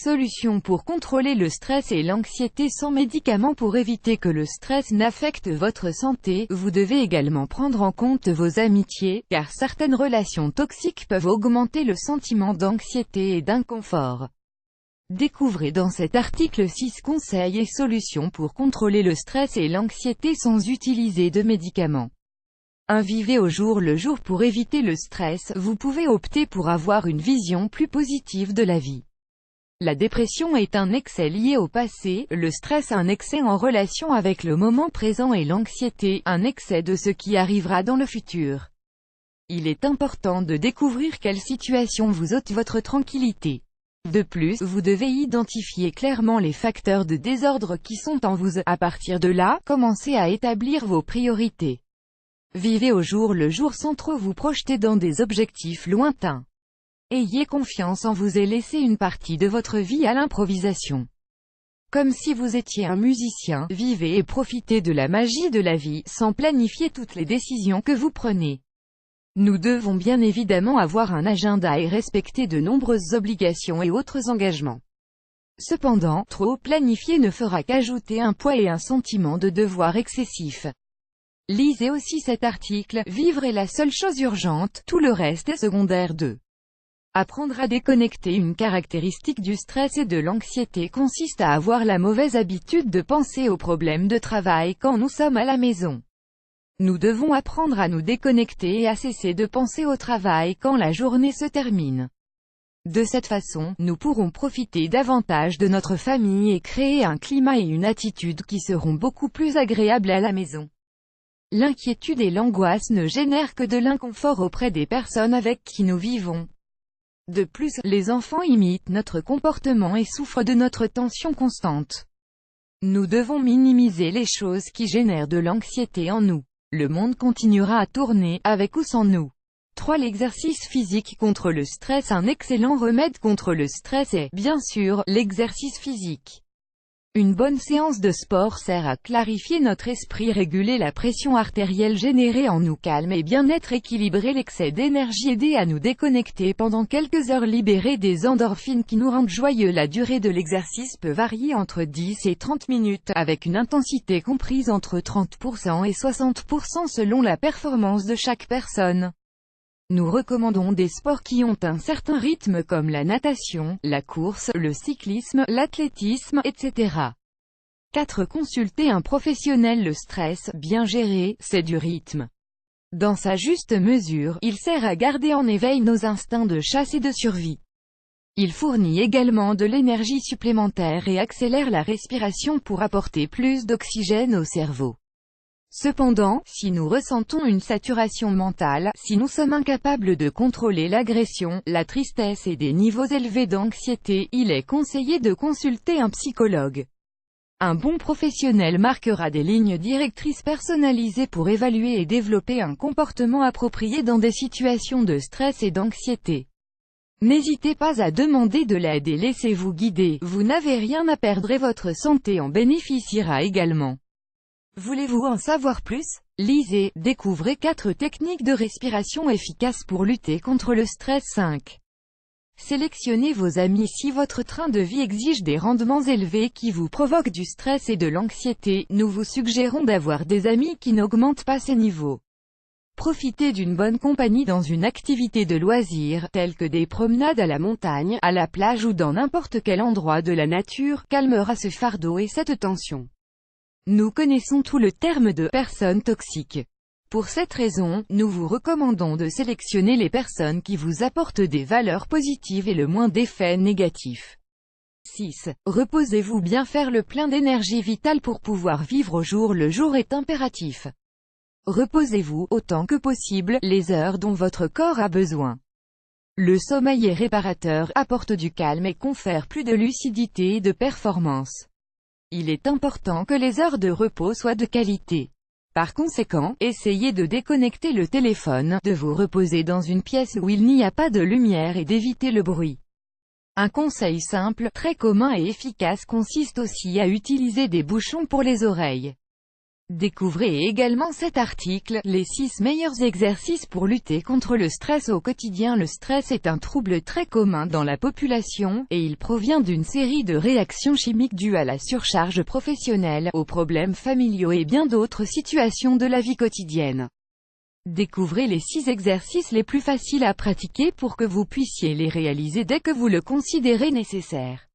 Solutions pour contrôler le stress et l'anxiété sans médicaments. Pour éviter que le stress n'affecte votre santé, vous devez également prendre en compte vos amitiés, car certaines relations toxiques peuvent augmenter le sentiment d'anxiété et d'inconfort. Découvrez dans cet article 6 conseils et solutions pour contrôler le stress et l'anxiété sans utiliser de médicaments. Vivez au jour le jour. Pour éviter le stress, vous pouvez opter pour avoir une vision plus positive de la vie. La dépression est un excès lié au passé, le stress un excès en relation avec le moment présent et l'anxiété, un excès de ce qui arrivera dans le futur. Il est important de découvrir quelle situation vous ôte votre tranquillité. De plus, vous devez identifier clairement les facteurs de désordre qui sont en vous. À partir de là, commencez à établir vos priorités. Vivez au jour le jour sans trop vous projeter dans des objectifs lointains. Ayez confiance en vous et laissez une partie de votre vie à l'improvisation. Comme si vous étiez un musicien, vivez et profitez de la magie de la vie, sans planifier toutes les décisions que vous prenez. Nous devons bien évidemment avoir un agenda et respecter de nombreuses obligations et autres engagements. Cependant, trop planifier ne fera qu'ajouter un poids et un sentiment de devoir excessif. Lisez aussi cet article, vivre est la seule chose urgente, tout le reste est secondaire. 2. Apprendre à déconnecter. Une caractéristique du stress et de l'anxiété consiste à avoir la mauvaise habitude de penser aux problèmes de travail quand nous sommes à la maison. Nous devons apprendre à nous déconnecter et à cesser de penser au travail quand la journée se termine. De cette façon, nous pourrons profiter davantage de notre famille et créer un climat et une attitude qui seront beaucoup plus agréables à la maison. L'inquiétude et l'angoisse ne génèrent que de l'inconfort auprès des personnes avec qui nous vivons. De plus, les enfants imitent notre comportement et souffrent de notre tension constante. Nous devons minimiser les choses qui génèrent de l'anxiété en nous. Le monde continuera à tourner, avec ou sans nous. 3. L'exercice physique contre le stress. Un excellent remède contre le stress est, bien sûr, l'exercice physique. Une bonne séance de sport sert à clarifier notre esprit, réguler la pression artérielle, générer en nous calme et bien-être, équilibrer l'excès d'énergie, aider à nous déconnecter pendant quelques heures, libérer des endorphines qui nous rendent joyeux. La durée de l'exercice peut varier entre 10 et 30 minutes, avec une intensité comprise entre 30% et 60% selon la performance de chaque personne. Nous recommandons des sports qui ont un certain rythme comme la natation, la course, le cyclisme, l'athlétisme, etc. 4. Consulter un professionnel. Le stress, bien géré, c'est du rythme. Dans sa juste mesure, il sert à garder en éveil nos instincts de chasse et de survie. Il fournit également de l'énergie supplémentaire et accélère la respiration pour apporter plus d'oxygène au cerveau. Cependant, si nous ressentons une saturation mentale, si nous sommes incapables de contrôler l'agression, la tristesse et des niveaux élevés d'anxiété, il est conseillé de consulter un psychologue. Un bon professionnel marquera des lignes directrices personnalisées pour évaluer et développer un comportement approprié dans des situations de stress et d'anxiété. N'hésitez pas à demander de l'aide et laissez-vous guider, vous n'avez rien à perdre et votre santé en bénéficiera également. Voulez-vous en savoir plus? Lisez, découvrez 4 techniques de respiration efficaces pour lutter contre le stress. 5. Sélectionnez vos amis. Si votre train de vie exige des rendements élevés qui vous provoquent du stress et de l'anxiété, nous vous suggérons d'avoir des amis qui n'augmentent pas ces niveaux. Profitez d'une bonne compagnie dans une activité de loisir, telle que des promenades à la montagne, à la plage ou dans n'importe quel endroit de la nature, calmera ce fardeau et cette tension. Nous connaissons tout le terme de « personnes toxiques ». Pour cette raison, nous vous recommandons de sélectionner les personnes qui vous apportent des valeurs positives et le moins d'effets négatifs. 6. Reposez-vous bien. Faire le plein d'énergie vitale pour pouvoir vivre au jour le jour est impératif. Reposez-vous, autant que possible, les heures dont votre corps a besoin. Le sommeil est réparateur, apporte du calme et confère plus de lucidité et de performance. Il est important que les heures de repos soient de qualité. Par conséquent, essayez de déconnecter le téléphone, de vous reposer dans une pièce où il n'y a pas de lumière et d'éviter le bruit. Un conseil simple, très commun et efficace consiste aussi à utiliser des bouchons pour les oreilles. Découvrez également cet article, les 6 meilleurs exercices pour lutter contre le stress au quotidien. Le stress est un trouble très commun dans la population, et il provient d'une série de réactions chimiques dues à la surcharge professionnelle, aux problèmes familiaux et bien d'autres situations de la vie quotidienne. Découvrez les 6 exercices les plus faciles à pratiquer pour que vous puissiez les réaliser dès que vous le considérez nécessaire.